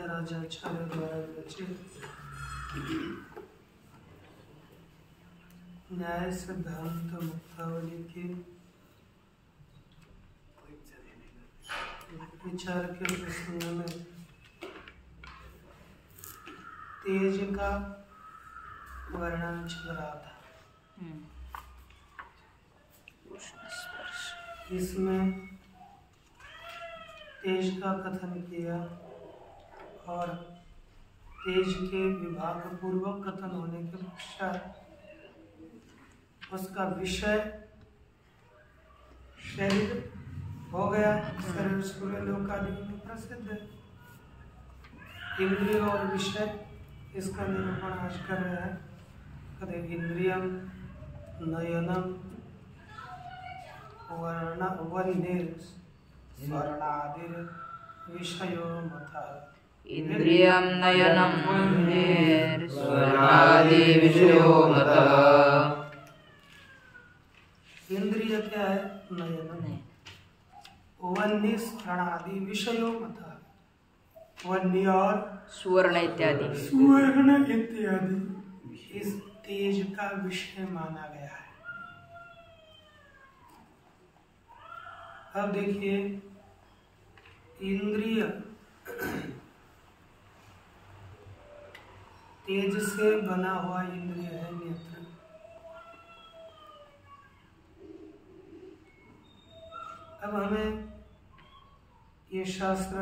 राजाचार्य द्वारा रचित न्याय सिद्धांत मुक्तावली के विचार के प्रसंग में तेज का वर्णन चल रहा था। इसमें तेज का कथन किया और तेज के विभाग पूर्वक कथन होने के पश्चात उसका विषय शरीर हो गया। शरीर सूर्य लोक आदि में प्रसिद्ध है। इंद्रिय और विषय इसका निरूपण आज कर रहे हैं। कहते इंद्रियम नयनम वन्निर स्वर्णादिर विषयो मतः। इंद्रियम नयनम वन्निर स्वर्णादि विषयो मतः। इंद्रिय क्या है? नयनम। वन्नि स्वर्णादि विषयो मतः। वन्य और सुवर्ण इत्यादि इस तेज का विषय माना गया है। अब देखिए, इंद्रिय तेज से बना हुआ इंद्रिय है नेत्र। अब हमें ये शास्त्र,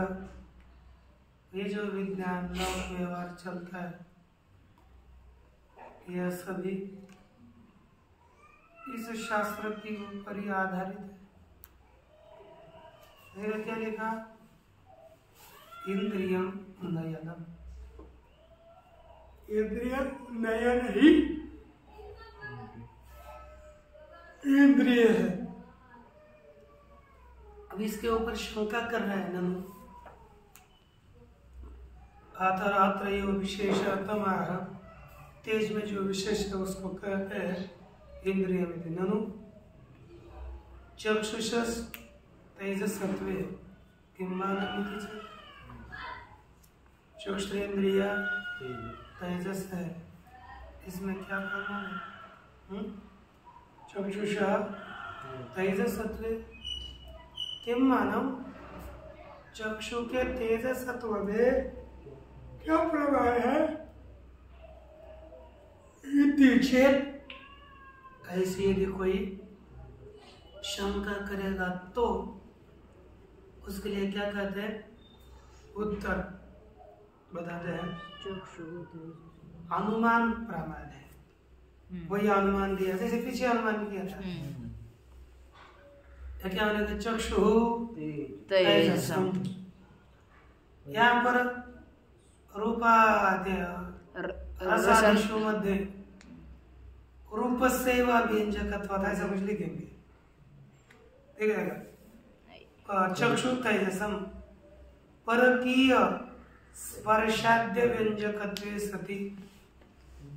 ये जो विज्ञान लोक व्यवहार चलता है, यह सभी इस शास्त्र के ऊपर ही आधारित है। मेरा क्या लिखा? इंद्रियम नयनम। इंद्रिय नयन ही इंद्रिय है। अब इसके ऊपर शंका कर रहे हैं ननु आतरात्रयो विशेषतम। तेज में जो विशेष है उसको कहते हैं इंद्रिय में। ननु चक्षुषस तेजसत्वे किम्मानमिति च। चक्षुरेन्द्रिय तेजस है, इसमें क्या करना है? चक्षुषा तेजसत्वे किम मानव। चक्षु के तेजसत्व में क्या प्रभाव है? ऐसे यदि कोई शंका करेगा तो उसके लिए क्या कहते हैं? उत्तर बताते हैं अनुमान प्रमाण है। वही अनुमान दिया, जैसे पीछे अनुमान किया था। क्या होने का? चक्षु तेजसम। यहाँ पर रूपादेय रसादिषु मध्ये रूपस्यैव व्यंजकत्वात् ऐसा कुछ लिखेंगे, ठीक है? चक्षु तेजसम परकीय स्पर्शाद्य व्यंजकत्वे सति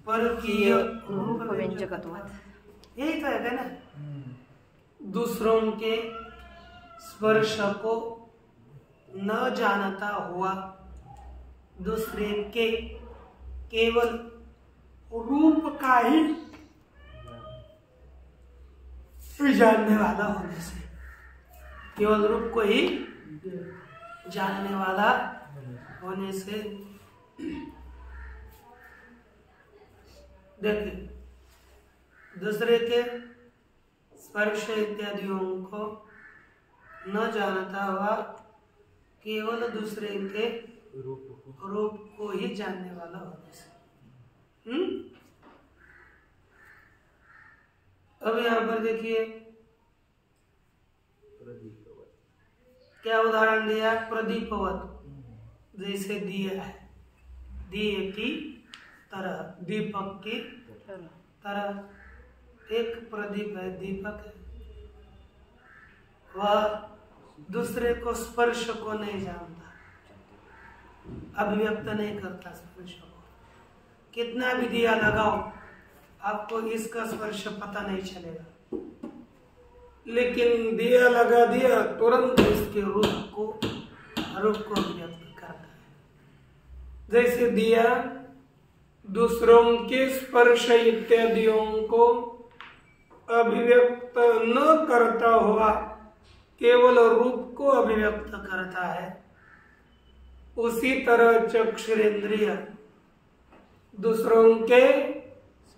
परकीय रूप व्यंजकत्वात्। यही तो है ना, दूसरों के स्पर्श को न जानता हुआ दूसरे के केवल रूप का ही जानने वाला होने से, केवल रूप को ही जानने वाला होने से। देखिए, दूसरे के स्पर्श इत्यादियों को न जानता हुआ केवल दूसरे के रूप को ही जानने वाला होने से। अब यहाँ पर देखिए क्या उदाहरण दिया? प्रदीपवत, जैसे दिया है, दिए की तरह, दीपक की तरह। एक प्रदीप है, दीपक है, वह दूसरे को स्पर्श को नहीं जानता, अभिव्यक्त नहीं करता स्पर्श को। कितना भी दिया लगाओ आपको इसका स्पर्श पता नहीं चलेगा, लेकिन दिया लगा दिया तुरंत इसके रूप को अभिव्यक्त करता है। जैसे दिया दूसरों के स्पर्श इत्यादियों को अभिव्यक्त न करता हुआ केवल रूप को अभिव्यक्त करता है, उसी तरह चक्षुरेंद्रिय दूसरों के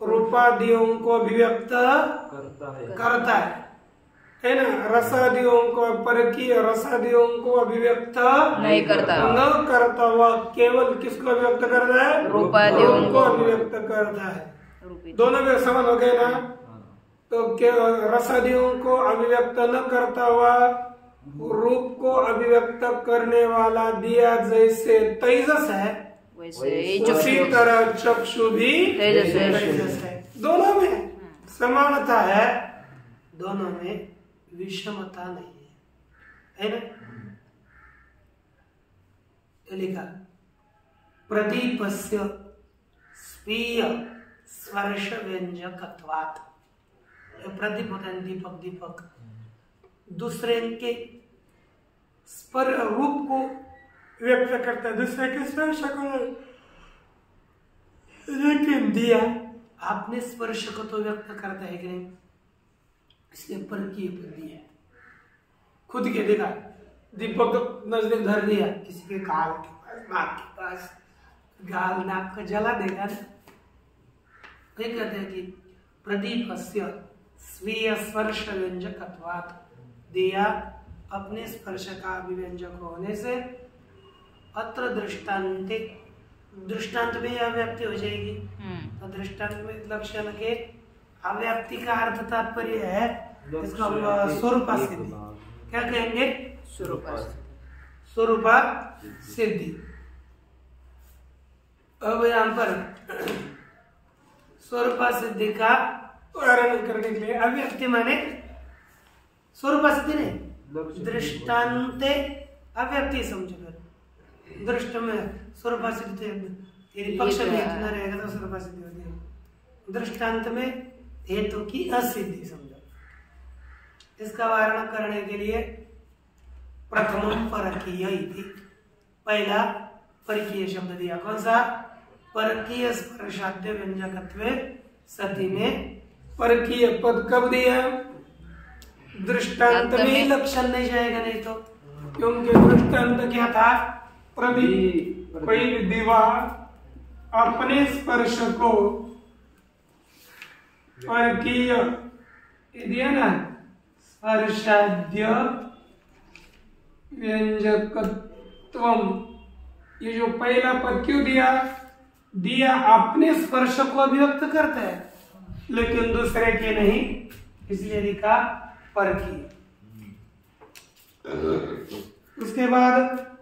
रूपादियों को अभिव्यक्त करता है ना। रसादियों को परकीय रसादियों को अभिव्यक्त नहीं करता, न करता हुआ केवल किसको अभिव्यक्त करता है? रूपादियों को अभिव्यक्त करता है। दोनों में समान हो गए ना। तो रसादियों को अभिव्यक्त न करता हुआ रूप को अभिव्यक्त करने वाला दिया जैसे तेजस है, उसी तरह चक्षु भी तेजस है। दोनों में समानता है, दोनों में विषमता नहीं है ना। लिखा प्रदीपस्य स्वीय स्पर्श व्यंजकत्वात्। प्रदीप होता है दीपक, दीपक दूसरे के स्पर रूप को व्यक्त करता है, दूसरे के स्पर्श को। लेकिन दिया आपने स्पर्श को तो व्यक्त करता है कि नहीं, इसलिए परकीय बुद्धि है। खुद के देखा दीपक नजदीक धर दिया, किसी के काल के पास, नाक के पास, गाल नाक को जला देगा ना। ये कहते हैं कि प्रदीपस्य स्वीय स्पर्श व्यंजकत्वात्, दिया अपने स्पर्श का अभिव्यंजक होने से अत्र दृष्टान्ते, दृष्टांत में अव्याप्ति हो जाएगी। तो दृष्टांत में लक्षण के अव्याप्ति का अर्थ तात्पर्य है, इसको हम स्वरूपा सिद्धि क्या कहेंगे? स्वरूपा सिद्धि। अब यहाँ पर स्वरूपा सिद्धि का वर्णन करने के लिए अव्याप्ति माने स्वरूपा सिद्धि नहीं, दृष्टान्ते अव्याप्ति समझो। दृष्ट में स्वरूपा सिद्धि यदि पक्ष में इतना रहेगा तो स्वरूपा सिद्धि होती है। दृष्टांत में हेतु की असिद्धि समझो। इसका वारण करने के लिए प्रथम परकीय इति, पहला परकीय शब्द दिया। कौन सा? परकीय स्पर्शाद्य व्यंजकत्वे सति में परकीय पद कब दिया? दृष्टांत में लक्षण नहीं जाएगा, नहीं तो, क्योंकि दृष्टांत क्या था? कोई दीवार अपने स्पर्श को परकीय दिया ना, स्पर्शाद्य व्यंजकत्वम। ये जो पहला पद क्यों दिया? दिया अपने स्पर्श को अभिव्यक्त करता है, लेकिन दूसरे के नहीं, इसलिए लिखा परकीय। उसके बाद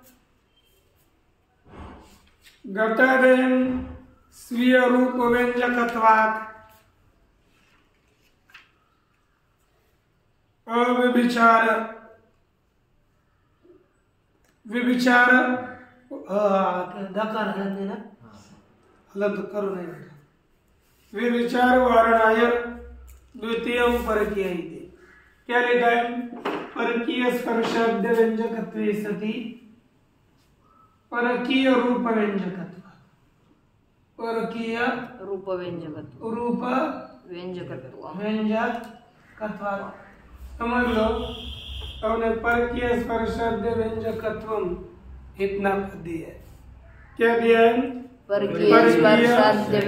गतादेन स्वीय रूप व्यंजकत्वात् अव्यभिचार, विभिचार धकार है ना, हलंत करो नहीं, विभिचार वारणाय द्वितीय परकीय इति। क्या लिखा है? परकीय स्पर्शाद्य व्यंजकत्वे सति परकीय रूप व्यंजकत्व, परकीय रूप व्यंजकत्व, रूप व्यंजकत्व, व्यंजकत्व। समझ लो, हमने परकीय स्पर्शाद्य व्यंजकत्व इतना पद दिया है। क्या दिया है? परकीय स्पर्शाद्य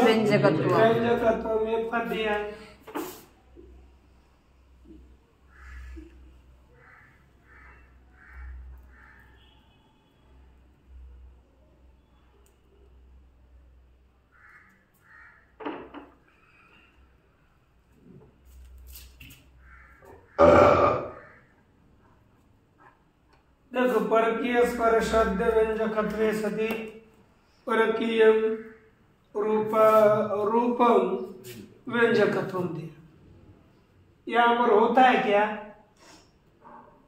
व्यंजकत्व में पद दिया है। देखो, परकीय स्पर्शाद्य व्यंजकत्वे सति परकीय रूपम व्यंजकत्वम दिया। यहाँ पर होता है क्या?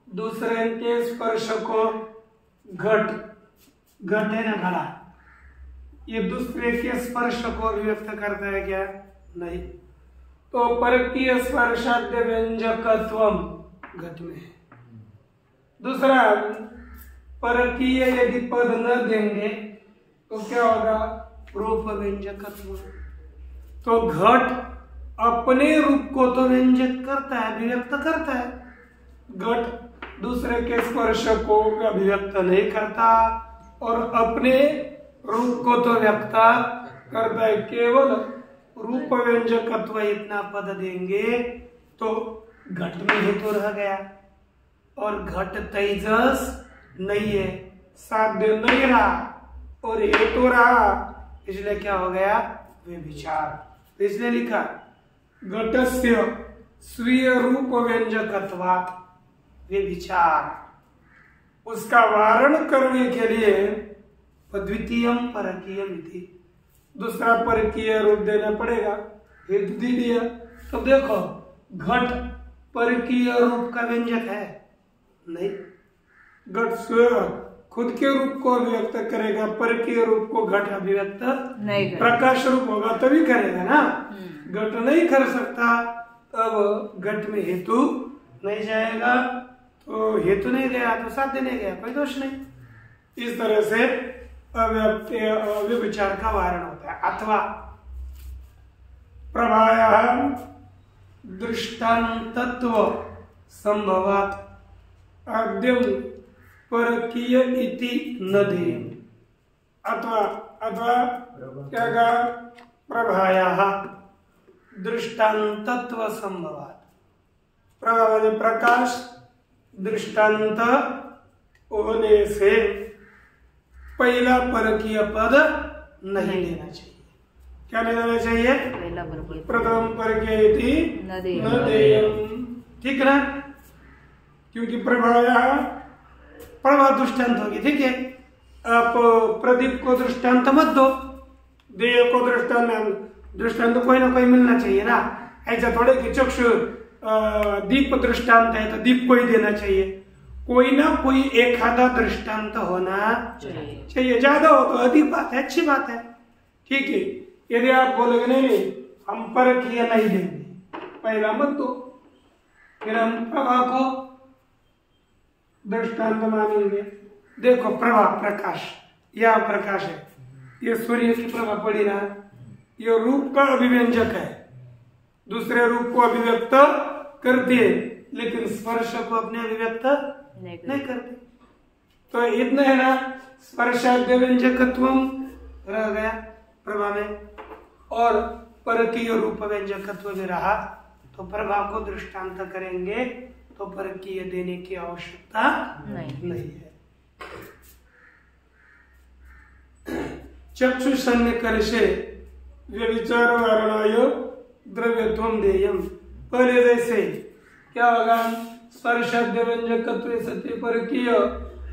दूसरे के स्पर्श को घट है ना, घड़ा, ये दूसरे के स्पर्श को अभिव्यक्त करता है क्या? नहीं। तो परकीय स्पर्शाद्य व्यंजकत्वम घट में है। दूसरा परकीय यदि पद न देंगे तो क्या होगा? रूप व्यंजकत्व। तो घट अपने रूप को तो व्यंजक करता है, अभिव्यक्त करता है। घट दूसरे के स्पर्श को अभिव्यक्त नहीं करता और अपने रूप को तो व्यक्त करता है। केवल रूप व्यंजकत्व इतना पद देंगे तो घट में हेतु रह गया और घट तेजस नहीं है, साध्य नहीं रहा और हेतु रहा, इसलिए क्या हो गया? व्यभिचार। इसलिए लिखा घटस्य स्वीय रूप व्यंजकत्वात् व्यभिचार। उसका वारण करने के लिए द्वितीयम परकीयम इति, दूसरा परकीय रूप देना पड़ेगा। हेतु दे दिया। तो देखो घट परकीय रूप का व्यंजक है नहीं, घट स्वयं खुद के रूप को अभिव्यक्त करेगा, परकीय रूप को घट अभिव्यक्त नहीं करेगा। प्रकाश रूप होगा तभी करेगा ना, घट नहीं कर सकता। अब घट में हेतु नहीं जाएगा, तो हेतु नहीं गया तो साध्य नहीं गया, कोई दोष नहीं। इस तरह से व्यभिचार का वारण होता है। अथवा प्रभायः दृष्टान्तत्व संभवात् आद्यम परकीय इति न देयम्। अथवा क्या कहा? प्रभायः दृष्टान्तत्व संभवात्। प्रभा माने प्रकाश, दृष्टांत होने से पहला परकीय पद नहीं लेना चाहिए। क्या नहीं लेना चाहिए? प्रथम परकीय इति न देयम्। ठीक ना? क्योंकि प्रभा दृष्टांत होगी। ठीक है, आप प्रदीप को दृष्टांत मत दो, देय को दृष्टांत कोई ना कोई मिलना चाहिए ना। ऐसा थोड़े कि चक्षु दीप दृष्टांत है तो दीप को ही देना चाहिए। कोई ना कोई एक आधा दृष्टांत होना चाहिए। ज्यादा हो तो अधिक बात है, अच्छी बात है। ठीक है, यदि आप बोलोगे नहीं हम परकीय नहीं देंगे, पहला मत दो, फिर हम प्रभा को दृष्टांत मानेंगे। देखो प्रभा प्रकाश, यह प्रकाश है, ये सूर्य की प्रभा पड़ी ना, ये रूप का अभिव्यंजक है, दूसरे रूप को अभिव्यक्त करती है लेकिन स्पर्श को अपने अभिव्यक्त नहीं करती। तो इतना है ना, स्पर्शाद्य व्यंजकत्व रह गया प्रभा में और परकीय रूप व्यंजकत्व में रहा, तो प्रभा को दृष्टांत करेंगे तो परकीय देने की आवश्यकता नहीं है। चक्षु सन्निकर्षे व्यभिचार वारणाय द्रव्यत्वम देयम्। पहले जैसे क्या होगा? स्पर्शाद्य व्यंजकत्व सत्य परकीय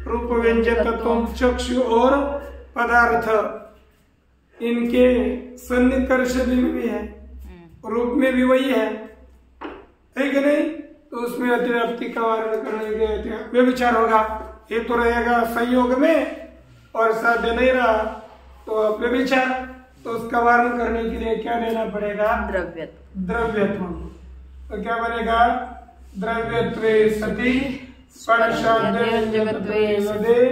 रूप व्यंजकत्व चक्षु और पदार्थ, इनके सन्निकर्ष भी है, रूप में भी वही है कि नहीं? तो उसमें अतिव्याप्ति का वारण करने के व्यभिचार होगा। ये तो रहेगा संयोग में और साध्य नहीं रहा तो व्यभिचार। तो उसका वारण करने के लिए क्या देना पड़ेगा? द्रव्यत्व। तो क्या बनेगा? द्रव्यत्वे सति स्पर्शाद्य व्यंजकत्वे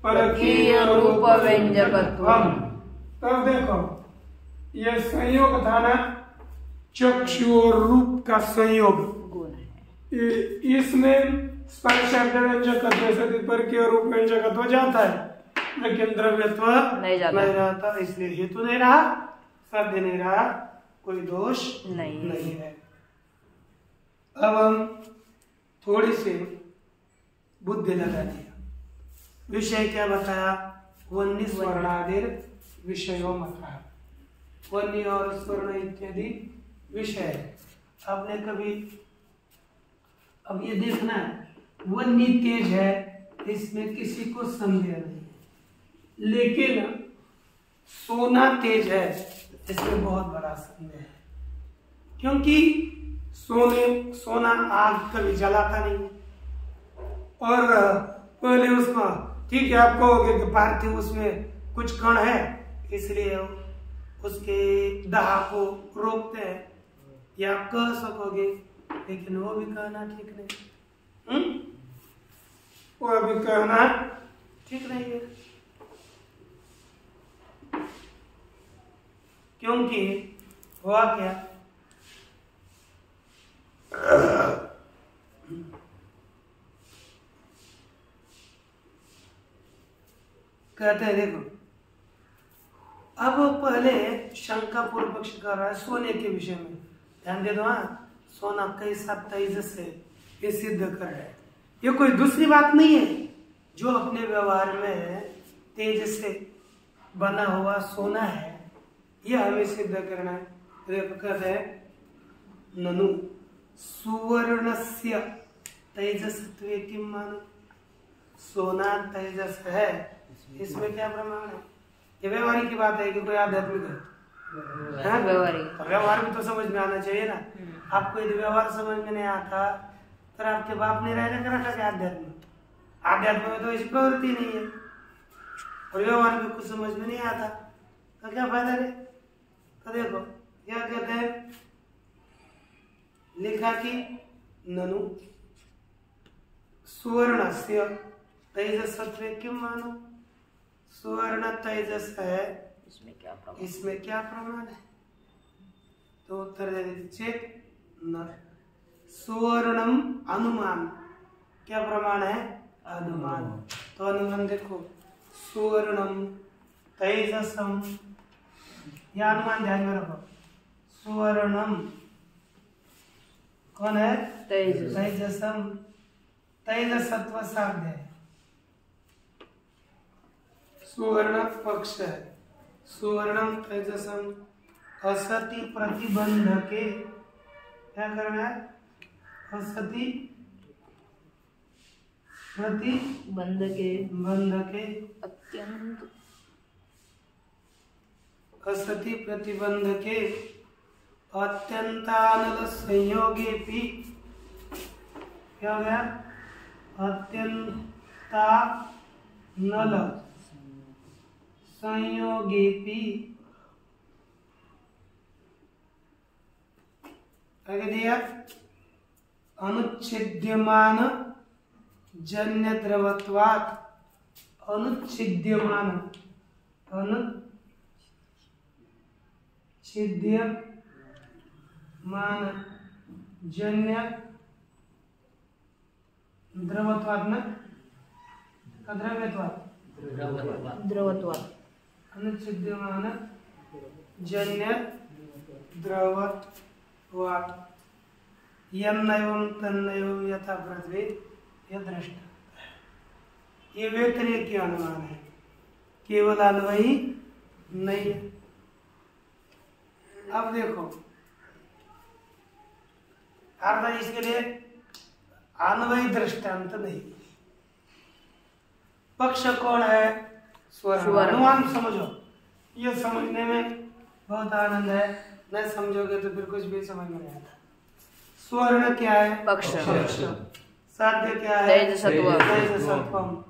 परकीय रूप व्यंजकत्वम्। तब देखो ये संयोग था ना, चक्षु और रूप का संयोग, इसमें स्पर्शाद्य व्यंजकत्वे सति परकीय रूप व्यंजकत्व जाता है लेकिन द्रव्यत्व नहीं रहता, इसलिए हेतु नहीं रहा, साध्य नहीं रहा, कोई दोष नहीं है। अब हम थोड़ी सी बुद्धि लगा दिया। विषय क्या बताया? वन्य स्वर्णादिर विषयो मता, वन्य और स्वर्ण इत्यादि विषय। आपने कभी, अब ये देखना है, वन्य तेज है, इसमें किसी को संदेह नहीं, लेकिन सोना तेज है, इसमें बहुत बड़ा संदेह है। क्योंकि सोना आग कभी जलाता नहीं और पहले उसको ठीक है आप कहोगे कि पार्थिव उसमें कुछ कण है इसलिए उसके दाह को रोकते हैं, या आप कह सकोगे, लेकिन वो भी कहना ठीक नहीं। वो भी कहना ठीक नहीं है, क्योंकि हुआ क्या, कहते हैं देखो, अब पहले शंका पूर्व पक्ष कर रहा है सोने के विषय में, ध्यान दे दो। हाँ, सोना कैसा तेजस है ये सिद्ध कर रहा है, ये कोई दूसरी बात नहीं है, जो अपने व्यवहार में तेज से बना हुआ सोना है ये हमें सिद्ध करना है। देखो कहते हैं ननु सुवर्णस्य तेजसत्वे किम मानो, सोना तेजस है, इसमें क्या प्रमाण है? ये व्यवहारिक की बात है कि कोई आध्यात्मिक है? व्यवहार भी तो समझ में आना चाहिए ना। आपको यदि व्यवहार समझ में नहीं आता तो आपके बाप ने रहना करा था अध्यात्म, आध्यात्म में तो ऐसी प्रवृत्ति नहीं है और व्यवहार में कुछ समझ में नहीं आता तो क्या फायदा है? तो देखो क्या कहते हैं, लिखा कि ननु सुवर्णस्य तेजसत्वे किम मानो, सुवर्ण तेजस है, इसमें क्या प्रमाण है? तो उत्तर दे देते चेत न, सुवर्णम अनुमान, क्या प्रमाण है? अनुमान। तो अनुमान देखो, सुवर्णम तेजसम, यह अनुमान ध्यान में रखो, सुवर्णम कौन है? तेजसम, तेजसत्व साध्य है, सुवर्ण पक्ष है, सुवर्णम तेजसम असति प्रतिबंधके, क्या करना है? असति प्रतिबंधके, बंधके अत्यंत, असति प्रतिबंधके अत्यंतानल संयोगे भी, क्या हो गया? अत्यंता नल संयोगेपि, आगे दिया अनुच्छिद्यमान जन्य द्रवत्वात्, अनुच्छिद्यमान, अनुच्छिद्यमान जन्य द्रवत्वात् न द्रव्यत्वात्, अनुच्छिद्यमान जन्य द्रवत्वात् यन्नैवं तन्नैवं यथा पृथ्वी यदृष्ट, ये व्यतिरेक अनुमान है, केवल अन्वयी नहीं है। अब देखो अर्थात इसके लिए अन्वयी दृष्टांत नहीं, पक्ष कौन है? स्वर्ण। अनुमान समझो, ये समझने में बहुत आनंद है, नहीं समझोगे तो फिर कुछ भी समझ में नहीं आता। स्वर्ण क्या है? पक्ष। साध्य क्या है? तेजसत्वम।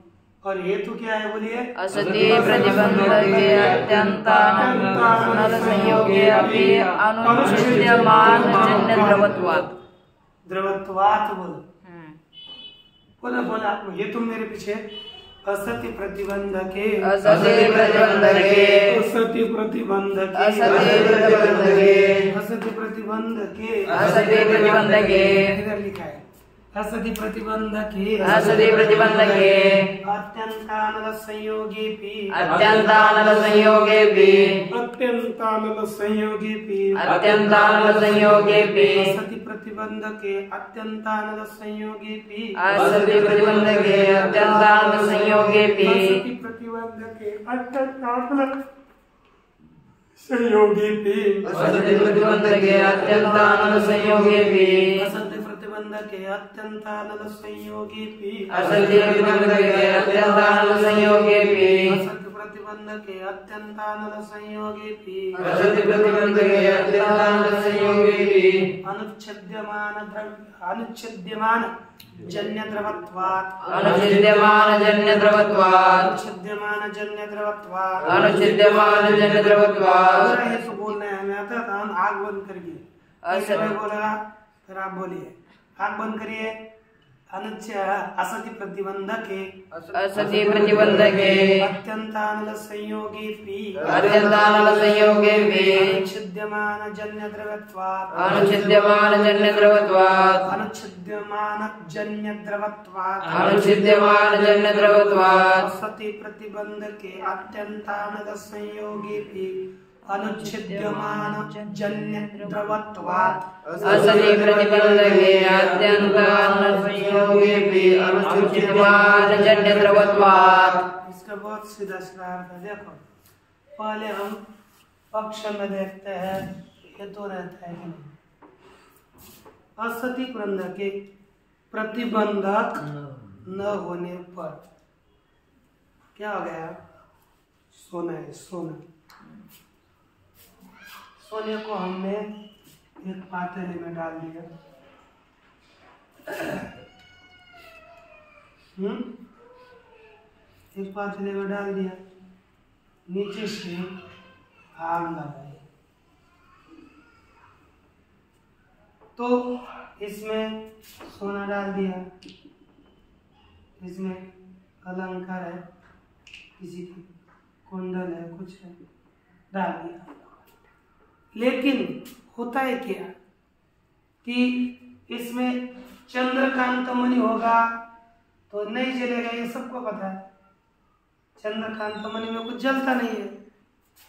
और हेतु क्या है बोलिए? असति प्रतिबंधके अत्यंतानल संयोगे अपि अनुच्छिद्यमान जन्य द्रवत्वात्, द्रवत्वात् बोलो, बोला हेतु मेरे पीछे, असति प्रतिबंधके, असति प्रतिबंधके, असति प्रतिबंधके, असति प्रतिबंधके, असति प्रतिबंधके, असति प्रतिबंधके, इधर लिखा है असति प्रतिबंधके, असति प्रतिबंधके अत्यंतानल संयोगेपि, अत्यंतानल संयोगेपि, अत्यंतानल संयोगेपि, अत्यंतानल संयोगेपि, असति प्रतिबंधके अत्यंतानल संयोगेपि, असति प्रतिबंधके अत्यंतानल संयोगेपि, असति प्रतिबंधके अत्यंतानल संयोगेपि, असति प्रतिबंधके अत्यंतानल संयोगेपि, असति प्रतिबंधके अत्यंतानल संयोगेपि, असति प्रतिबंधके अत्यंतानल संयोगेपि, असति प्रतिबंधके अत्यंतानल संयोगेपि, असति प्रतिबंधके अत्यंतानल संयोगेपि, अनुच्छिद्यमान अनुच्छिद्यमान जन्य द्रवत्वात्, अनुच्छिद्यमान जन्य द्रवत्वात्, अनुच्छिद्यमान जन्य द्रवत्वात्, अनुच्छिद्यमान जन्य द्रवत्वात्। पूरा ये तो बोलना है, हमें आता था, हम आग बंद करिए, ऐसे मैं बोला फिर आप बोलिए, आग बंद करिए, असति प्रतिबंधके असति प्रतिबंधके अत्यंतानल संयोगेपि अनुच्छिद्यमान जन्य द्रवत्वात् असति प्रतिबंधके अत्यंतानल संयोगेपि अनुच्छिद्यमान जन्य द्रवत्वात् असति प्रतिबंधके अत्यंतानल संयोगेपि अनुच्छिद्यमान जन्य द्रवत्वात्। इसका बहुत सीधा सीधा अर्थ है। देखो, पहले हम पक्ष में देखते हैं ये तो रहता है कि नहीं। असति प्रतिबंधके प्रतिबंधक न होने पर क्या हो गया? सोना है। सोने को हमने एक पातेले में डाल दिया। एक पातेले में डाल दिया, नीचे से आग लगाई तो इसमें सोना डाल दिया, इसमें अलंकार है, किसी की कुंडल है, कुछ है, डाल दिया। लेकिन होता है क्या कि इसमें चंद्रकांत मणि होगा तो नहीं जलेगा, ये सबको पता है। चंद्रकांत मणि में कुछ जलता नहीं है,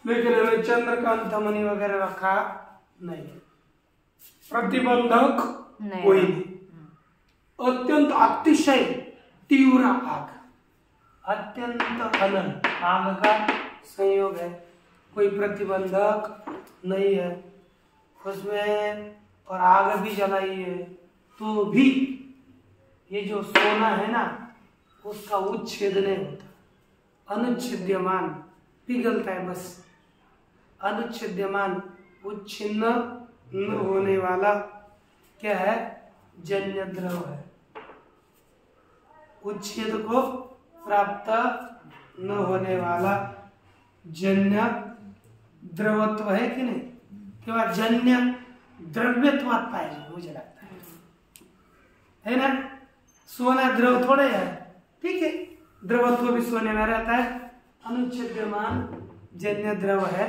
लेकिन हमें चंद्रकांत मणि वगैरह रखा नहीं है, प्रतिबंधक कोई नहीं। अत्यंत अतिशय तीव्र आग, अत्यंत अनंत आग का संयोग है, कोई प्रतिबंधक नहीं है उसमें, और आग भी जलाई है तो भी ये जो सोना है ना उसका उच्छेद नहीं होता, अनुच्छेद्यमान पिघलता है बस। अनुच्छेद्यमान उच्छिन्न न होने वाला क्या है? जन्य द्रव है। उच्छेद को प्राप्त न होने वाला जन्य द्रवत्व है कि नहीं? केवल जन्य द्रव्यत्वात् पाएगा, मुझे लगता है ना। सोना द्रव थोड़े है, ठीक है, द्रवत्व भी सोने में रहता है। अनुच्छेद्यमान जन्य द्रव है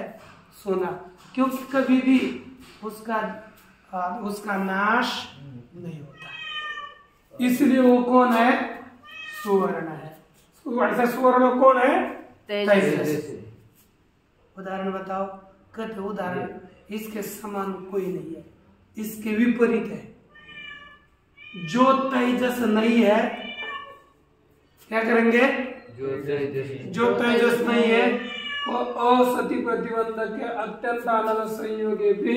सोना, क्योंकि कभी भी उसका नाश नहीं होता, इसलिए वो कौन है? सुवर्ण है। ऐसा सुवर्ण कौन है? तेजस। उदाहरण बताओ। कहते उदाहरण, इसके समान कोई नहीं है, इसके विपरीत है। जो तेजस नहीं है क्या करेंगे? जो तेजस नहीं है वो असति प्रतिबंधक के अत्यंत आनंद संयोगे भी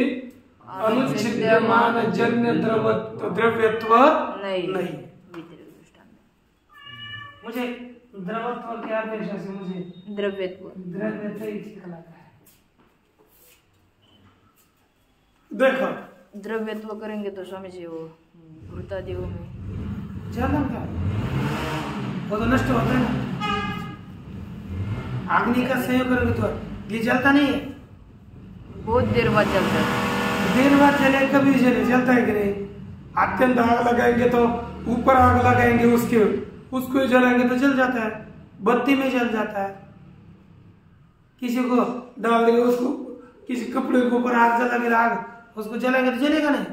अनुच्छेद्यमान जन्य द्रव्यत्व नहीं। मुझे द्रवत्व क्या अपेक्षा से मुझे द्रव्यत्व ही ठीक लगा है। देखो, द्रव्यत्व करेंगे तो स्वामी जी वो घृतादियों में जलन का वो तो नष्ट होता है ना। अग्नि का संयोग करोगे तो ये जलता नहीं है, बहुत देर बाद जलता है। देर बाद जले, कभी जलता है कि नहीं? अत्यंत आग लगाएंगे तो ऊपर आग लगाएंगे, उसको जलाएंगे तो जल जाता है, बत्ती में जल जाता है। किसी को डाल देंगे, उसको किसी कपड़े के ऊपर आग जला के आग उसको जलाएंगे तो जलेगा नहीं,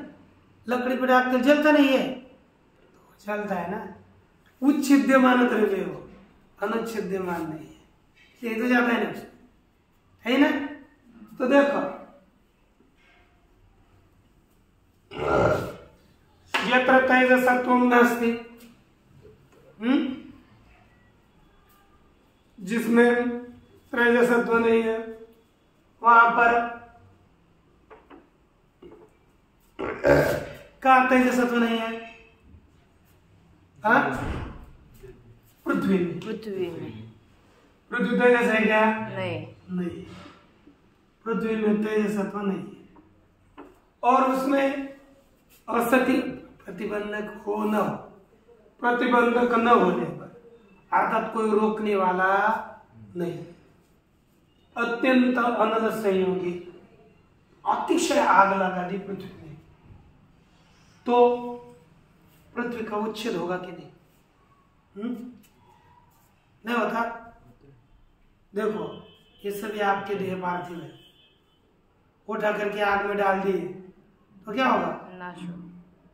लकड़ी पर आग तो जलता नहीं है, तो जलता है ना। उच्छेद्यमान द्रव्य हो, अनुच्छेद्यमान नहीं है, ये तो जाता है ना, है ना। तो देखो, यत्र तेजसत्वं नास्ति, जिसमें तेजसत्व नहीं है वहां पर का तेजसत्व नहीं है? पृथ्वी में पृथ्वी तेजस है क्या? नहीं, पृथ्वी में तेजसत्व नहीं है। और उसमें असति प्रतिबंधक हो न हो, प्रतिबंधक न होने पर अर्थात कोई रोकने वाला नहीं, अत्यंत अनल संयोगी, अतिशय आग लगा दी पृथ्वी में, तो पृथ्वी का उच्छेद होगा कि नहीं? नहीं होता। देखो ये सभी आपके देह पार्थिव है, उठा करके आग में डाल दिए तो क्या होगा? नाश हो,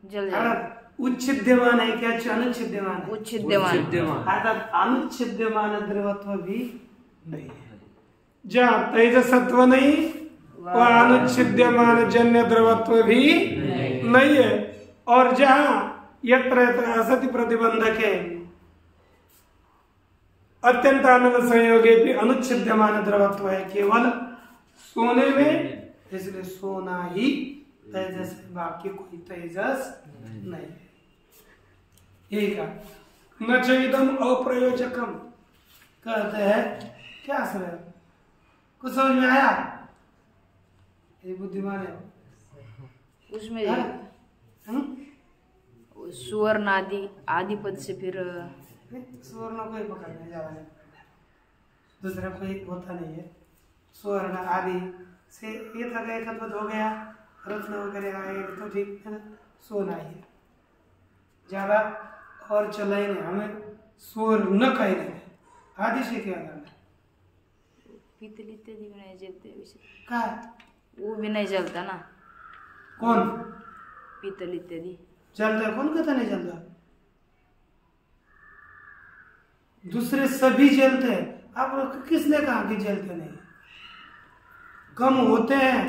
जल जाएगा। उच्छिद्यमान है क्या? अनुच्छिद्यमान है? उच्छिद्यमान। अर्थात अनुच्छिद्यमान द्रवत्व भी नहीं है। जहाँ तेजसत्व नहीं वहाँ अनुच्छिद्यमान जन्य द्रवत्व भी नहीं है। और जहाँ यत्र यत्र असति प्रतिबंधक है अत्यंत आनंद संयोगे भी अनुच्छिद्यमान द्रवत्व है केवल सोने में, इसलिए सोना ही तेजस है, बाकी कोई तेजस नहीं है। यही कहा न चैदम अप्रयोजकम, कहते हैं क्या सर कुछ समझ में आया? ये बुद्धिमान है उसमें सुवर्ण आदि पद से फिर सुवर्ण को ही पकड़ने ज्यादा नहीं, दूसरा कोई होता नहीं है। सुवर्ण आदि से ये तक एकत्रित हो गया, रत्न वगैरह आए तो ठीक है ना, सोना ही है ज्यादा और चला ही नहीं। हमें सुवर्ण का ही नहीं, आदि से क्या करना? पीतल इत्यादि भी नहीं जलते क्या? वो भी नहीं जलता ना। कौन? पीतल इत्यादि जलता है, कौन कहता नहीं जलता? दूसरे सभी जलते हैं, आप किसने कहा कि जलते नहीं? कम होते हैं,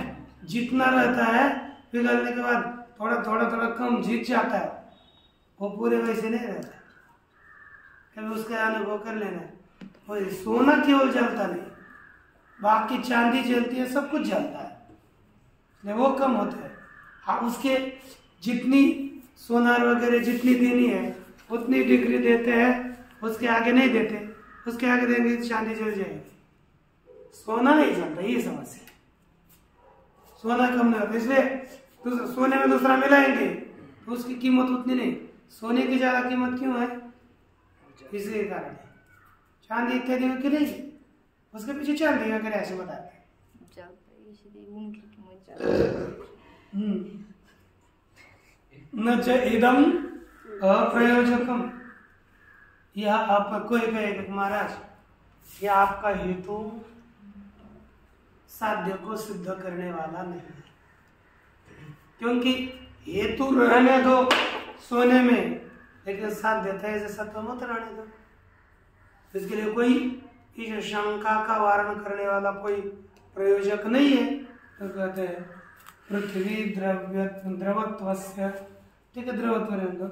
जितना रहता है पिघलने के बाद थोड़ा थोड़ा थोड़ा कम जीत जाता है, वो पूरे वैसे नहीं रहता। कभी उसका अनुभव कर लेना। वो सोना केवल जलता नहीं, बाकी चांदी जलती है, सब कुछ जलता है, वो कम होता है। हाँ उसके जितनी सोनार वगैरह जितनी देनी है उतनी डिग्री देते हैं, उसके आगे नहीं देते, उसके आगे देंगे चांदी जल जाएगी, सोना नहीं जलता। ये समस्या, सोना कम नहीं होता, इसलिए सोने में दूसरा मिलाएंगे तो उसकी कीमत उतनी नहीं। सोने की ज्यादा कीमत क्यों है? इसलिए कारण है। चांदी इत्यादि में की नहीं, उसके पीछे चांदी वगैरह ऐसे बताते हैं। न च इदम अप्रयोजकम, यह आपका कोई कहेगा महाराज यह आपका हेतु साध्य को सिद्ध करने वाला नहीं है, क्योंकि हेतु रहने दो सोने में, लेकिन साध्य तेज सत्व मत रहने दो। इसके लिए कोई इस शंका का वारण करने वाला कोई प्रयोजक नहीं है। तो कहते हैं पृथ्वी द्रवत्वस्य, ठीक है द्रवत्व रहने दो,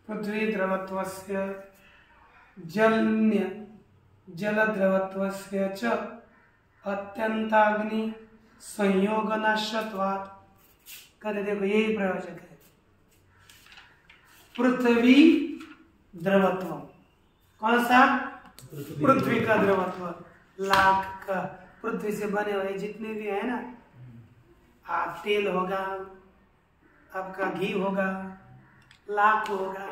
पृथ्वी द्रवत्वस्य जलन्य जल द्रवत्वस्य च अत्यंताग्नि संयोग नश्यत्वात्। कहते देखो यही प्रयोजक है। पृथ्वी द्रवत्व, कौन सा? पृथ्वी का द्रवत्व, लाख का पृथ्वी से बने हुए जितने भी है ना, तेल होगा, आपका घी होगा, लाख होगा,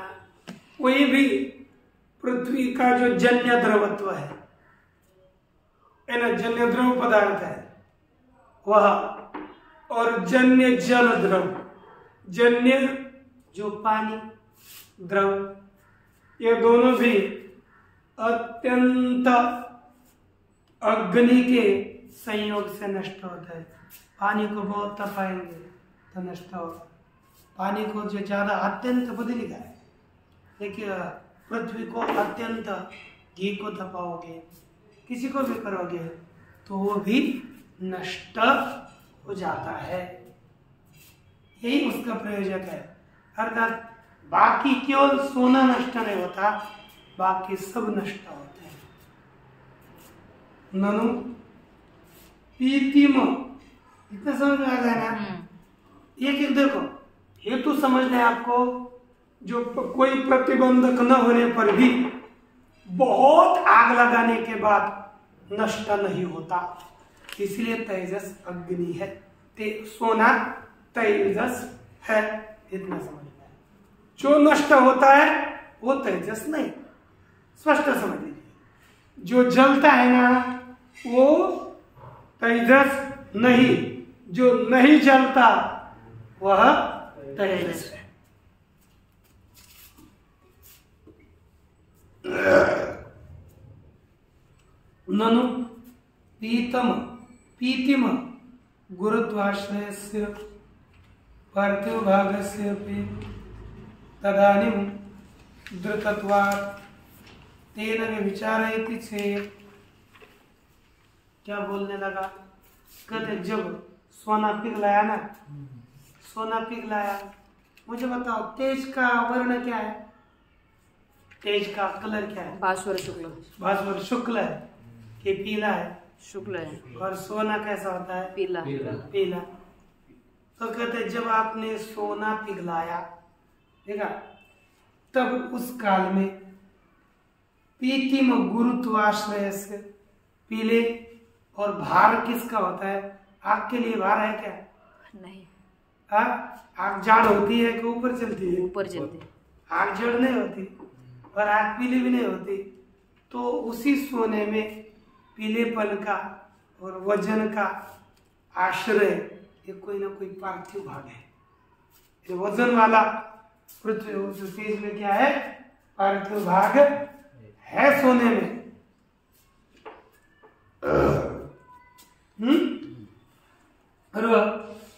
कोई भी पृथ्वी का जो जन्य द्रवत्व है ना, जन्य द्रव पदार्थ है वह, और जन्य जल द्रव, जन्य जो पानी द्रव, ये दोनों भी अत्यंत अग्नि के संयोग से नष्ट होता है। पानी को बहुत तपाएंगे तो नष्ट होगा, पानी को जो ज्यादा अत्यंत बुद्धि लिखा है, देखिए पृथ्वी को अत्यंत घी को तपाओगे, किसी को भी करोगे तो वो भी नष्ट हो जाता है। यही उसका प्रयोजक है। अर्थात बाकी केवल सोना नष्ट नहीं होता, बाकी सब नष्ट होते हैं। ननु पीतिम, इतना समझ में आ गया ना? एक एक देखो हेतु समझना है आपको, जो कोई प्रतिबंधक न होने पर भी बहुत आग लगाने के बाद नष्ट नहीं होता, इसलिए तेजस अग्नि है, सोना तेजस है, इतना समझना है। जो नष्ट होता है वो तेजस नहीं, स्पष्ट समझ लीजिए। जो जलता है ना वो तेजस नहीं, जो नहीं जलता वह तेजस है। ननु पीतिम गुरुत्वाश्रयस्य पार्थिवभागस्य अपि तदानीं द्रुतत्वात् तेन विचारयति चेत्। क्या बोलने लगा? कहते जब सोना पिघलाया ना, सोना पिघलाया, मुझे बताओ तेज का वर्ण क्या है? तेज का कलर क्या है? भास्वर शुक्ल। भास्वर शुक्ल है कि पीला है? शुक्ल है। और सोना कैसा होता है? पीला। पीला। तो कहते जब आपने सोना पिघलाया, देखा, तब उस काल में पीतिम गुरुत्वाश्रय से पीले। और भार किसका होता है? आग के लिए भार है क्या? नहीं। आग जाड़ होती है कि ऊपर चलती है? ऊपर चलती है। आग जड़ नहीं होती और आग पीली भी नहीं होती। तो उसी सोने में पीलेपन का और वजन का आश्रय ये कोई ना कोई पार्थिव भाग है। ये वजन वाला पृथ्वी जो तेज में क्या है? पार्थिव भाग है सोने में। और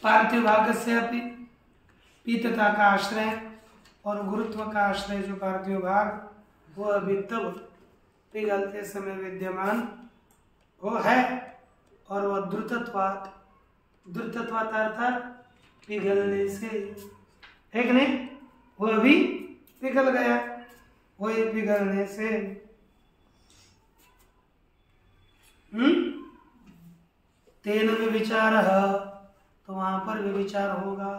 पार्थिव भाग से अपनी पीतता का आश्रय और गुरुत्व का आश्रय जो पार्थिव भाग वो अभी तब पिघलते समय विद्यमान वो है। और वह द्रुतत्वात् अर्थात पिघलने से, है कि नहीं? वो अभी पिघल गया, वही पिघलने से। तेन में विचार, तो वहां पर भी विचार होगा,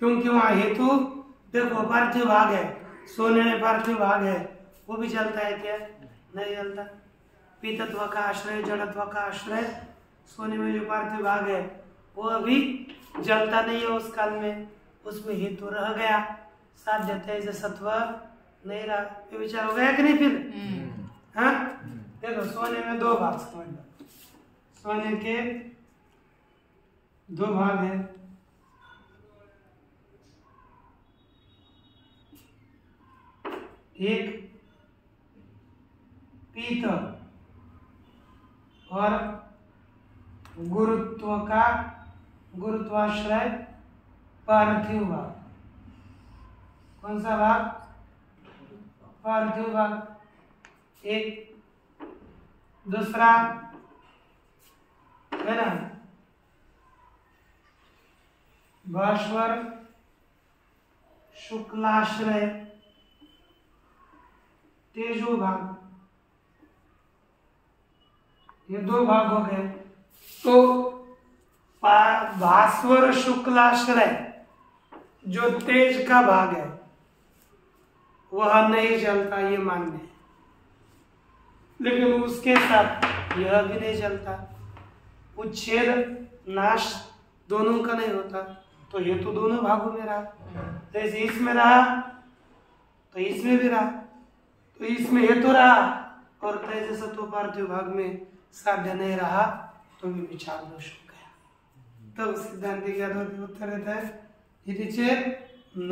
क्योंकि वहां हेतु देखो पार्थिव भाग है, सोने में पार्थिव भाग है, वो भी चलता है क्या? नहीं चलता। पीतत्व का आश्रय, जड़त्व का आश्रय सोने में जो पार्थिव भाग है वो अभी जलता नहीं है उस काल में, उसमें हेतु रह गया, साध्य तेज सत्व नहीं रहा। ये विचार हो गया कि नहीं फिर? हाँ, देखो सोने में दो भाग समझ लो। सोने के दो भाग हैं, एक पीत और गुरुत्वाश्रय पार्थिव भाग। कौन सा भाग? पार्थिव भाग। एक दूसरा है ना भास्वर शुक्लाश्रय तेजो भाग। ये दो भाग हो गए। तो भास्वर शुक्लाश्रय जो तेज का भाग है वह नहीं चलता, ये मान्य है, लेकिन उसके साथ यह भी नहीं चलता। उच्छेद नाश दोनों का नहीं होता, तो ये तो दोनों भागों में रहा। जैसे इसमें रहा तो इसमें भी रहा, तो इसमें ये तो रहा और तेज सत्व पार्थिव भाग में साध्य नहीं रहा, तो भी विचार दोष हो गया। तब तो सिद्धांत क्या उत्तर रहता है? यदि चेत न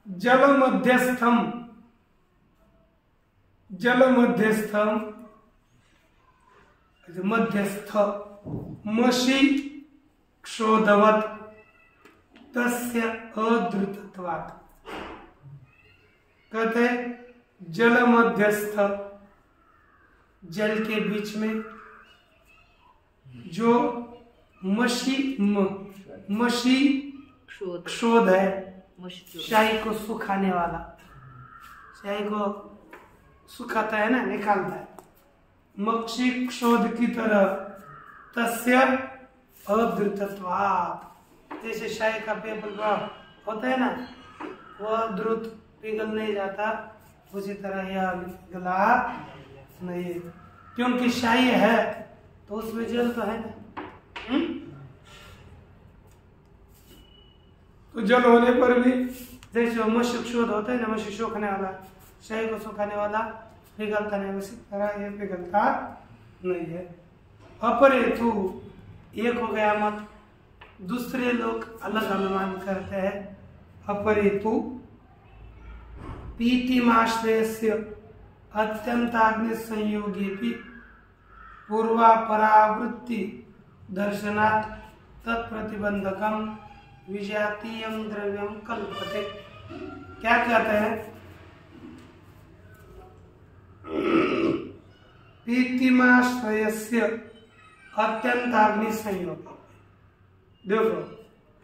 जल मध्यस्थम मध्यस्थ मशी क्षोधवत तस्य अद्रुतत्वात्। कहते जल मध्यस्थ, जल के बीच में जो मशी क्षोध है, शाही को सुखाने वाला, शाही को सुखाता है ना, निकालता है, मक्षी क्षोध की तरह तस्य अद्रुतत्वात्। जैसे शाही का पेपर होता है ना, वह द्रुत पिघल नहीं जाता, उसी तरह यह पिघला नहीं, क्योंकि शाही है तो उसमें जल तो है ना। तो जल होने पर भी जैसे मशी क्षोध होता है ना, मशी सूखने वाला, शाही को सुखाने वाला पिघलता नहीं, उसी तरह ये पिघलता नहीं है। अपरेतु एक हो गया मत, दूसरे लोग अलग अनुमान करते हैं। अपरेतु पीतिमाश्रयस्य अत्यंताग्नि संयोगी पूर्वापरावृत्ति दर्शनात् तत्प्रतिबंधकम विजातीयं द्रव्यम कल्पते। क्या कहते हैं? पीतिमाश्रयस्य अत्यंताग्नि संयोग। देखो,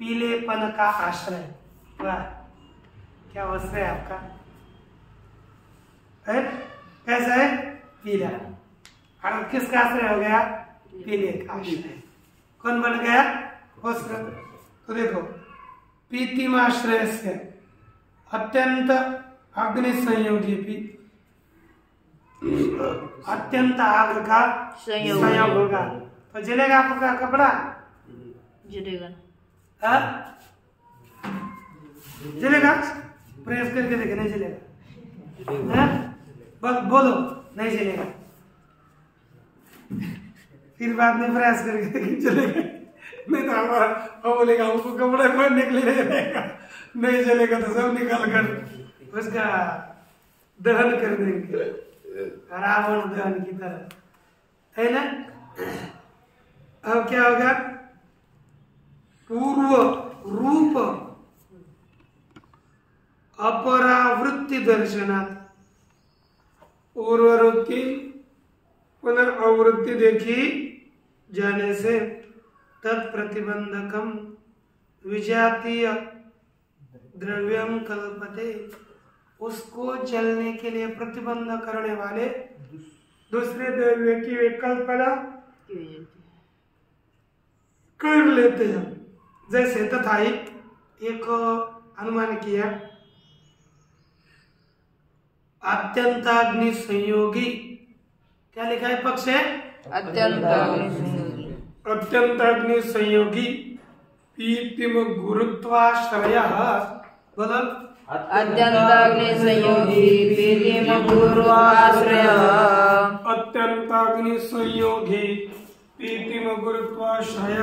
पीलेपन का आश्रय, वाह क्या वस्त्र है आपका, है कैसा है? पीला। और किसका आश्रय हो गया? पीले का आश्रय। कौन बन गया? वस्त्र। तो देखो, पीतिमाश्रय से अत्यंत अग्नि संयोगी, अत्यंत आग का संयोग होगा तो जलेगा आपका कपड़ा? जलेगा। जलेगा? प्रेस करके देखे, नहीं जलेगा। बस बोलो, नहीं जलेगा। फिर बाद में प्रयास करके देखे चलेगा। नहीं तो हमारा बोलेगा हमको कपड़ा कोई निकले रहेगा, नहीं जलेगा तो सब निकाल कर उसका दहन कर देंगे, रावण दहन की तरह, है ना। अब क्या होगा? पूर्व रूप अपरावृत्ति दर्शनात्, पूर्व रूप की पुनर्वृत्ति देखी जाने से तत्प्रतिबंधकम विजातीय द्रव्यम कल्पते, उसको जलने के लिए प्रतिबंध करने वाले दूसरे द्रव्य की कल्पना कर लेते हैं। जैसे तथा एक अनुमान किया, अत्यंताग्नि संयोगी, क्या लिखा है पक्ष है? अत्यंताग्नि संयोगी पीतिम गुरुत्वाश्रय, बोलो अत्यंताग्नि संयोगी पीतिम गुरुत्वाश्रय, अत्यंताग्नि संयोगी पीतिम गुरुत्वाश्रय,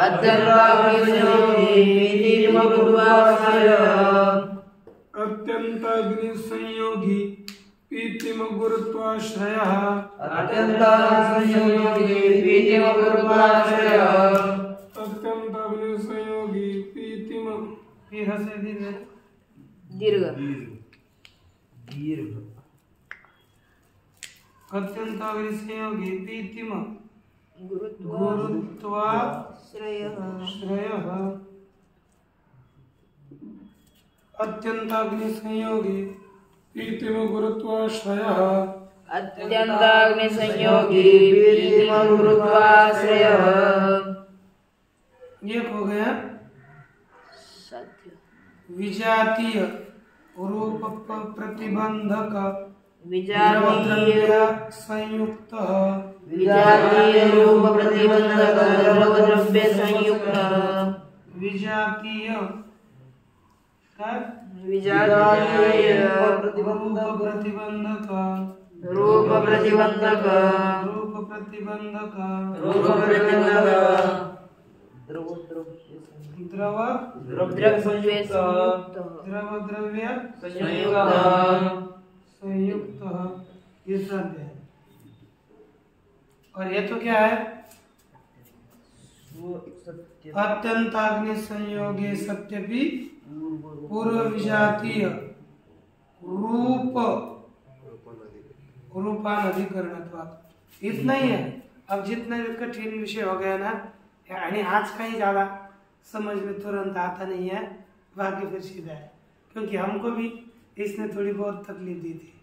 अत्यंताग्नि संयोगी पीतिम गुरुत्वाश्रय, अत्यंताग्नि संयोगी पीतिम गुरुत्वाश्रय, अत्यंताग्नि संयोगी पीतिम गुरुत्वाश्रय, अत्यंताग्नि संयोगी पीतिम, फिर हसे दीर्घ, अत्यंताग्नि संयोगी पीतिम गुरुत्वाश्रय, अत्यंताग्नि संयोगी पीतिम गुरुत्वाश्रय, अत्यंताग्नि संयोगी पीतिम गुरुत्वाश्रय। ये हो गया सत्य। विजातीय रूप प्रतिबंधक विजातीय संयुक्त, विजातीय रूप प्रतिबंधक द्रव्य संयुक्त, विजातीय विजातीय रूप प्रतिबंधक, रूप प्रतिबंधक, रूप प्रतिबंधक, रूप प्रतिबंधक, द्रव द्रव्य संयुक्त, द्रव द्रव्य संयुक्त, संयुक्त, ये सब है। और ये तो क्या है? अत्यंताग्नि संयोगे सत्यपि पूर्व विजातीय रूप रूपानधिकरणत्वात्। इतना ही है। अब जितना भी कठिन विषय हो गया ना, यानी आज का ही ज्यादा समझ में तुरंत आता नहीं है, बाकी फिर सीधा है, क्योंकि हमको भी इसने थोड़ी बहुत तकलीफ दी थी,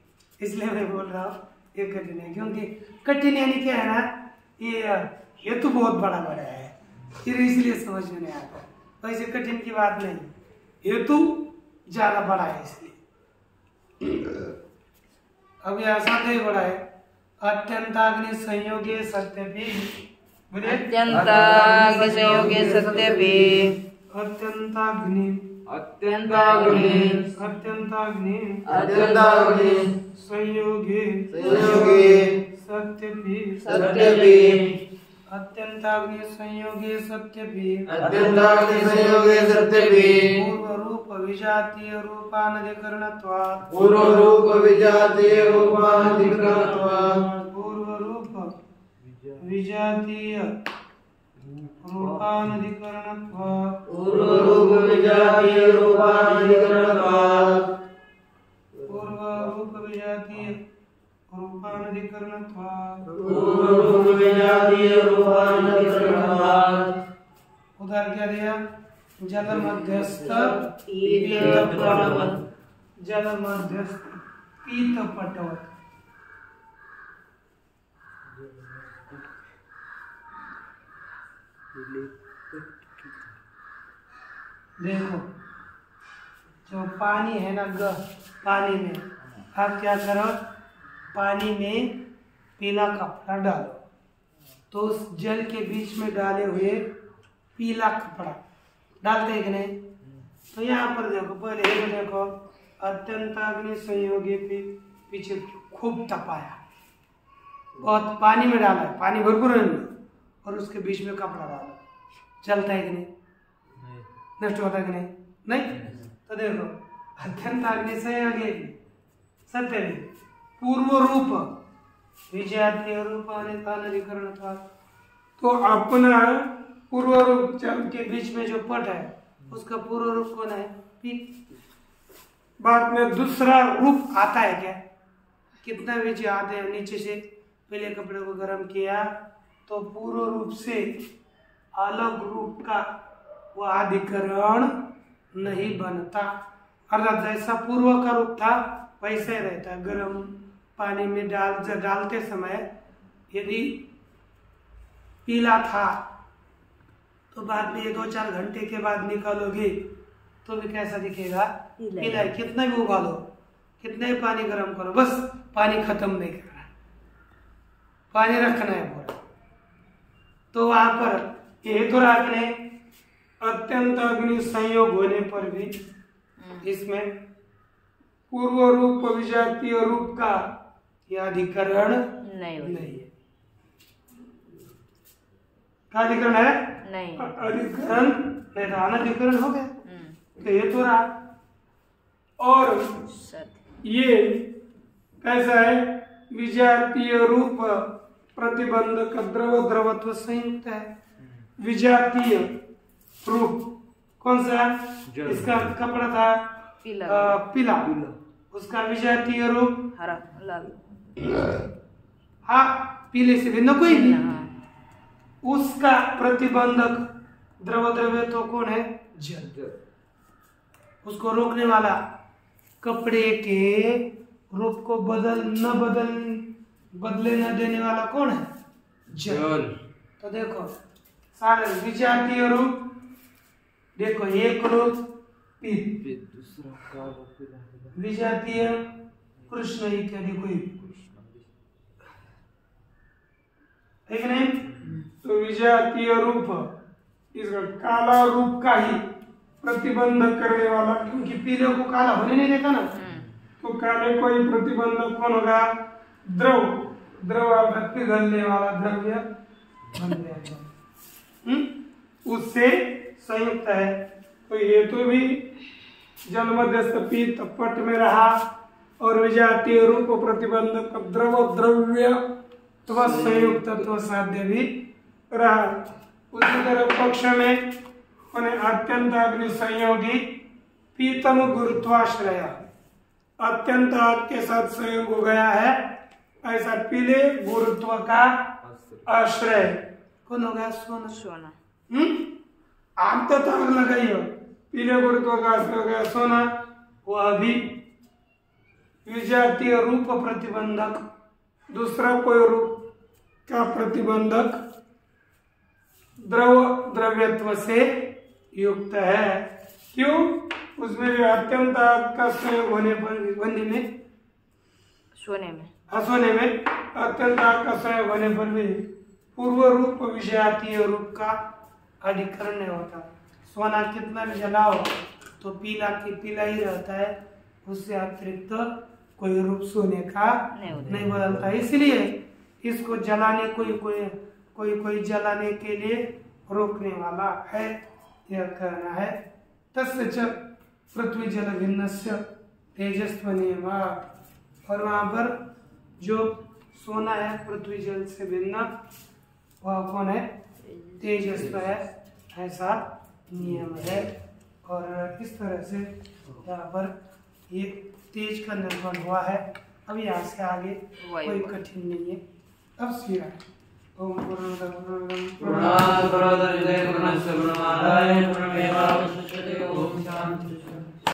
इसलिए मैं बोल रहा हूँ ये कठिन है। क्योंकि कठिन यानी क्या है ना, ये तो बहुत बड़ा बड़ा है, फिर इसलिए समझ में नहीं आता। वैसे कठिन की बात नहीं, ये तो ज्यादा बड़ा है इसलिए। अब यह साथ ही बड़ा है। अत्यंताग्नि संयोगे सत्यपि, अत्यंताग्नि संयोगे सत्यपि, अत्यंताग्नि अत्यंताग्नि अत्यंताग्नि अत्यंताग्नि संयोगे संयोगे सत्यपि सत्यपि, अत्यंताग्नि संयोगे सत्यपि अत्यंताग्नि संयोगे सत्यपि पूर्व रूप विजातीय रूपानधिकरणत्वात् पूर्व रूप विजातीय रूपानधिकरणत्वात् पूर्व रूप विजातीय रूपानधिकरणत्वात् पूर्व रूप विजातीय रूपानधिकरणत्वात् पूर्व रूप विजातीय रूपानधिकरणत्वात् पूर्व रूप विजातीय रूपानधिकरणत्वात्। उधर क्या दिया? जल मध्यस्थ पीतपटवत् जल मध्यस्थ पीतपटवत्। देखो जो पानी है ना पानी में आप क्या करो, पानी में पीला कपड़ा डालो तो उस जल के बीच में डाले हुए पीला कपड़ा डालते हैं कि नहीं? तो यहाँ पर देखो, पहले ये देखो अत्यंताग्नि संयोगी पीछे खूब तपाया, बहुत पानी में डाला है, पानी भरपूर है और उसके बीच में कपड़ा डाला, चलता है कि नहीं? नष्ट होता है कि नहीं? नहीं। तो देखो अत्यंताग्नि संयोगी सत्य पूर्व रूप विजातीय रूपानधिकरण था। तो अपना पूर्व रूप जल के बीच में जो पट है उसका पूर्व रूप कौन है? पीत। बाद में दूसरा रूप आता है क्या? कितना बीज आते हैं नीचे से, पहले कपड़े को गर्म किया तो पूर्व रूप से अलग रूप का वो अधिकरण नहीं बनता, अर्थात जैसा पूर्व का रूप था वैसे रहता है। गर्म पानी में डालते समय यदि पीला था तो बाद में ये 2-4 घंटे के बाद निकालोगे तो भी कैसा दिखेगा? पीला है। कितना भी उबालो, कितना भी पानी गर्म करो, बस पानी खत्म नहीं करना, पानी रखना है पूरा। तो वहां पर ये तो आपने अत्यंत अग्नि संयोग होने पर भी इसमें पूर्व रूप विजातीय रूप का यह अधिकरण नहीं है। क्या अधिकरण है? नहीं। अधिकरण नहीं था, अनधिकरण हो गया। तो ये तो रहा। और ये कैसा है? विजातीय रूप प्रतिबंधक द्रव द्रवत्व संयुक्त है। विजातीय रूप कौन सा? इसका कपड़ा था पीला, उसका विजातीय रूप हरा लाल। हाँ, पीले से भिन्न कोई भी। उसका प्रतिबंधक द्रव द्रव्यत्व कौन है? जल। उसको रोकने वाला, कपड़े के रूप को बदले न देने वाला कौन है? जल। तो देखो सारे विजातीय रूप, देखो एक रूप पीत, दूसरा काला पीला, विजातीय कृष्ण इत्यादि कोई, ठीक नहीं? तो विजातीय रूप इसका काला रूप का ही प्रतिबंधक करने वाला, क्योंकि पीले को काला होने नहीं देता ना, तो काले को ही प्रतिबंधक कौन होगा? द्रव। द्रव पिघलने वाला द्रव्य बन जाएगा, उससे संयुक्त है। तो ये तो भी जल मध्यस्थ पीत पट में रहा और विजातीय रूप प्रतिबंधक द्रव द्रव्य संयुक्त साध्य भी रहा। उसी तरह पक्ष में अत्यंत अग्नि संयोगी पीतम गुरुत्वाश्रय, अत्यंत आग के साथ संयोग हो गया है, ऐसा पीले गुरुत्व का आश्रय कौन हो गया? सोना। आग तो आग लगाई हो, पीले गुरुत्व का आश्रय हो गया सोना। वह भी विजातीय रूप प्रतिबंधक, दूसरा कोई रूप का प्रतिबंधक द्रव द्रव्यत्व से युक्त है। क्यों? उसमें भी अत्यंत आग का संयोग होने पर सोने में अत्यंत आग का संयोग होने पर भी पूर्व रूप विजातीय रूप का अधिकरण नहीं होता। सोना कितना भी जलाओ तो पीला ही रहता है, उससे अतिरिक्त कोई रूप सोने का नहीं बदलता। इसलिए इसको जलाने कोई कोई जलाने के लिए रोकने वाला है, यह कहना है। तस्य च पृथ्वी जल भिन्नस्य तेजस्वनेवा, और वहाँ पर जो सोना है पृथ्वी जल से भिन्न वह कौन है? तेजस्व है, ऐसा नियम है। और इस तरह से यहाँ पर ये तेज का निर्माण हुआ है। अब यहाँ से आगे कोई कठिन नहीं है। अब सीधा ओम पूर्णमदः पूर्णमिदं पूर्णात् पूर्णोदय पूर्णस्य पूर्णमादाय पूर्णमेवावशिष्यते